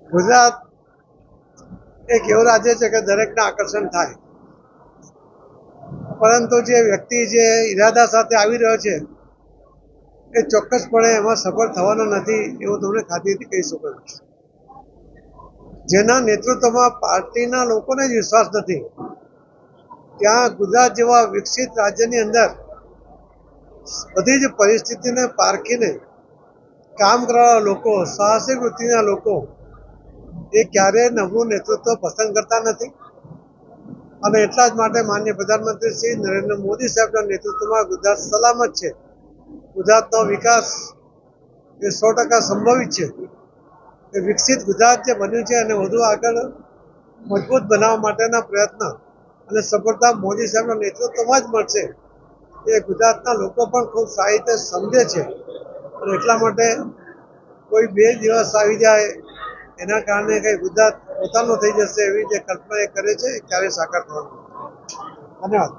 ગુજરાત એક એવું રાજ્ય છે કે દરેકને આકર્ષણ થાય, પરંતુ જે વ્યક્તિ જે ઈરાદા સાથે આવી રહ્યો છે એ ચોક્કસપણે એમાં સફળ થવાનો નથી એવું તમને ખાતરીથી કહી શકો છો. જેના નેતૃત્વમાં પાર્ટીના લોકોને જ વિશ્વાસ નથી, ત્યાં ગુજરાત જેવા વિકસિત રાજ્યની અંદર બધી જ પરિસ્થિતિને પારખીને કામ કરવાના લોકો, સાહસિક વૃત્તિના લોકો એ ક્યારેય નવું નેતૃત્વ પસંદ કરતા નથી. અને એટલા જ માટે માનનીય પ્રધાનમંત્રી શ્રી નરેન્દ્ર મોદી સાહેબના નેતૃત્વમાં ગુજરાત સલામત છે. ગુજરાતનો વિકાસ એ 100% સંભવિત છે. એ વિકસિત ગુજરાત જે બન્યું છે એને વધુ આગળ મજબૂત બનાવવા માટેના પ્રયત્ન અને સફળતા મોદી સાહેબના નેતૃત્વમાં જ મળશે એ ગુજરાતના લોકો પણ ખૂબ સારી રીતે સમજે છે. અને એટલા માટે કોઈ 2 દિવસ આવી જાય એના કારણે કઈ ગુજરાત પોતાનું થઈ જશે એવી જે કલ્પના એ કરે છે એ ક્યારેય સાકાર થવાનું નથી. ધન્યવાદ.